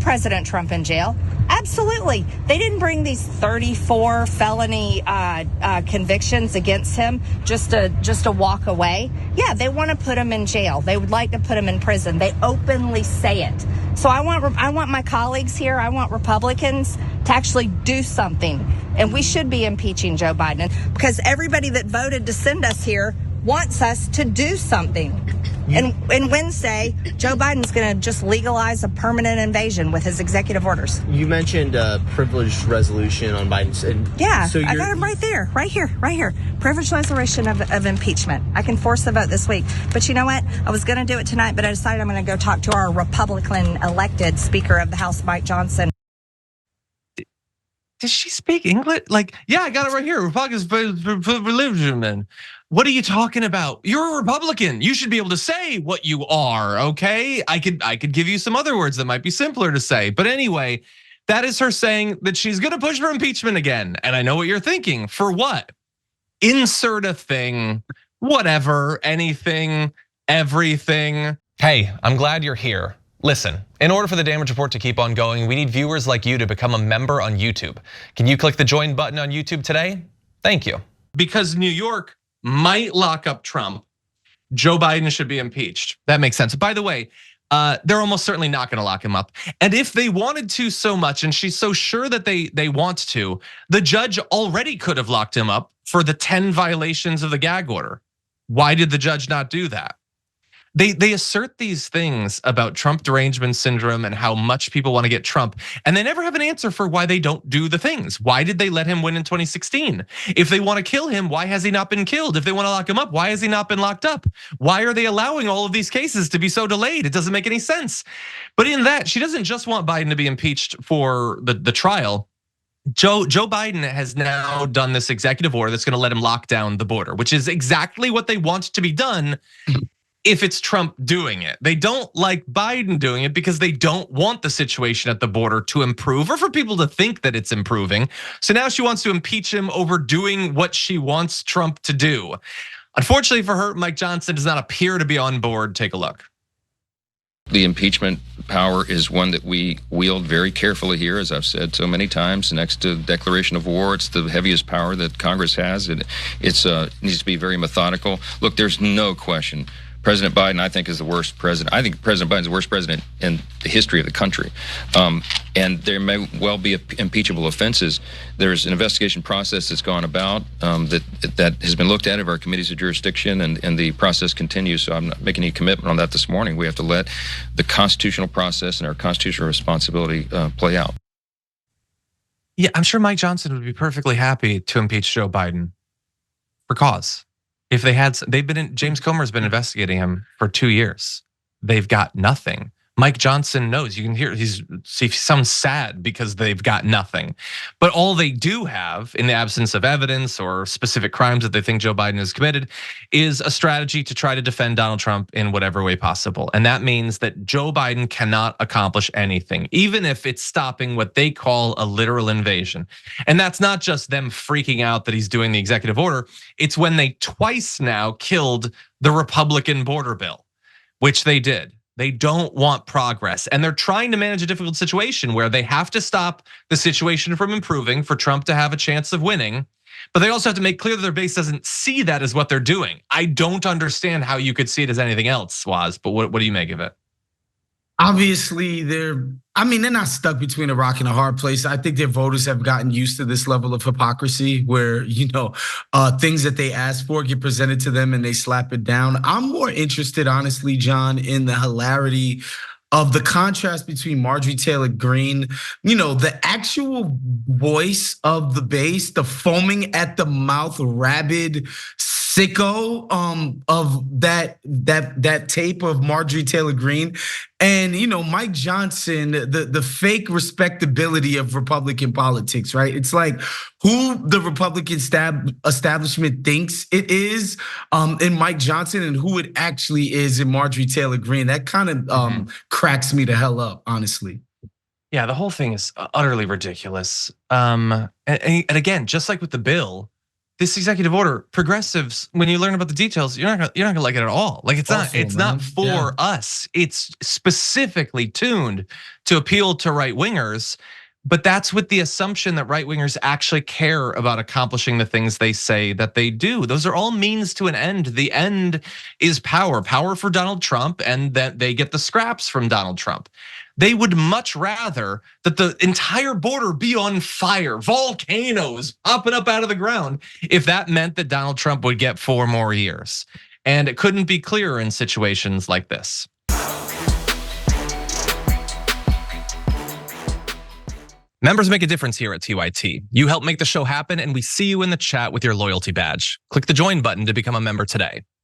President Trump in jail. Absolutely. They didn't bring these 34 felony convictions against him just to walk away. Yeah, they want to put him in jail. They would like to put him in prison. They openly say it. So I want my colleagues here, I want Republicans to actually do something. And we should be impeaching Joe Biden because everybody that voted to send us here wants us to do something. And Wednesday, Joe Biden's going to just legalize a permanent invasion with his executive orders. You mentioned a privileged resolution on Biden's. Yeah, so I got him right there, right here. Privileged resolution of impeachment. I can force the vote this week. But you know what? I was going to do it tonight, but I decided I'm going to go talk to our Republican elected Speaker of the House, Mike Johnson. Does she speak English? Like, yeah, I got it right here. Republicans religion. What are you talking about? You're a Republican. You should be able to say what you are, okay? I could give you some other words that might be simpler to say. But anyway, that is her saying that she's gonna push for impeachment again. And I know what you're thinking. For what? Insert a thing, whatever, anything, everything. Hey, I'm glad you're here. Listen, in order for the Damage Report to keep on going, we need viewers like you to become a member on YouTube. Can you click the join button on YouTube today? Thank you. Because New York might lock up Trump, Joe Biden should be impeached. That makes sense. By the way, they're almost certainly not gonna lock him up. And if they wanted to so much, and she's so sure that they want to, the judge already could have locked him up for the 10 violations of the gag order. Why did the judge not do that? They assert these things about Trump derangement syndrome and how much people want to get Trump, and they never have an answer for why they don't do the things. Why did they let him win in 2016? If they want to kill him, why has he not been killed? If they want to lock him up, why has he not been locked up? Why are they allowing all of these cases to be so delayed? It doesn't make any sense. But in that, she doesn't just want Biden to be impeached for the trial. Joe Biden has now done this executive order that's going to let him lock down the border, which is exactly what they want to be done. If it's Trump doing it. They don't like Biden doing it because they don't want the situation at the border to improve or for people to think that it's improving. So now she wants to impeach him over doing what she wants Trump to do. Unfortunately for her, Mike Johnson does not appear to be on board. Take a look. The impeachment power is one that we wield very carefully here, as I've said so many times. Next to declaration of war, it's the heaviest power that Congress has. It needs to be very methodical. Look, there's no question. President Biden, I think, is the worst president. I think President Biden is the worst president in the history of the country. And there may well be impeachable offenses. There's an investigation process that's gone about that has been looked at of our committees of jurisdiction, and the process continues. So I'm not making any commitment on that this morning. We have to let the constitutional process and our constitutional responsibility play out. Yeah, I'm sure Mike Johnson would be perfectly happy to impeach Joe Biden for cause. If James Comer's been investigating him for 2 years. They've got nothing. Mike Johnson knows. You can hear he sounds sad because they've got nothing. But all they do have, in the absence of evidence or specific crimes that they think Joe Biden has committed, is a strategy to try to defend Donald Trump in whatever way possible. And that means that Joe Biden cannot accomplish anything, even if it's stopping what they call a literal invasion. And that's not just them freaking out that he's doing the executive order. It's when they twice now killed the Republican border bill, which they did. They don't want progress, and they're trying to manage a difficult situation where they have to stop the situation from improving for Trump to have a chance of winning. But they also have to make clear that their base doesn't see that as what they're doing. I don't understand how you could see it as anything else, Swaz, but what do you make of it? Obviously, they're not stuck between a rock and a hard place. I think their voters have gotten used to this level of hypocrisy where, things that they ask for get presented to them and they slap it down. I'm more interested, honestly, John, in the hilarity of the contrast between Marjorie Taylor Greene, the actual voice of the base, the foaming at the mouth, rabid sicko of that tape of Marjorie Taylor Greene, and Mike Johnson, the fake respectability of Republican politics, right? It's like who the Republican establishment thinks it is in Mike Johnson and who it actually is in Marjorie Taylor Greene. That kind of cracks me the hell up, honestly. Yeah, the whole thing is utterly ridiculous. And again, just like with the bill, this executive order, progressives, when you learn about the details, you're not gonna like it at all. Like it's Awful, not man. for Yeah. us. It's specifically tuned to appeal to right wingers. But that's with the assumption that right wingers actually care about accomplishing the things they say that they do. Those are all means to an end. The end is power for Donald Trump, and that they get the scraps from Donald Trump. They would much rather that the entire border be on fire, volcanoes popping up out of the ground, if that meant that Donald Trump would get 4 more years. And it couldn't be clearer in situations like this. Members make a difference here at TYT. You help make the show happen, and we see you in the chat with your loyalty badge. Click the join button to become a member today.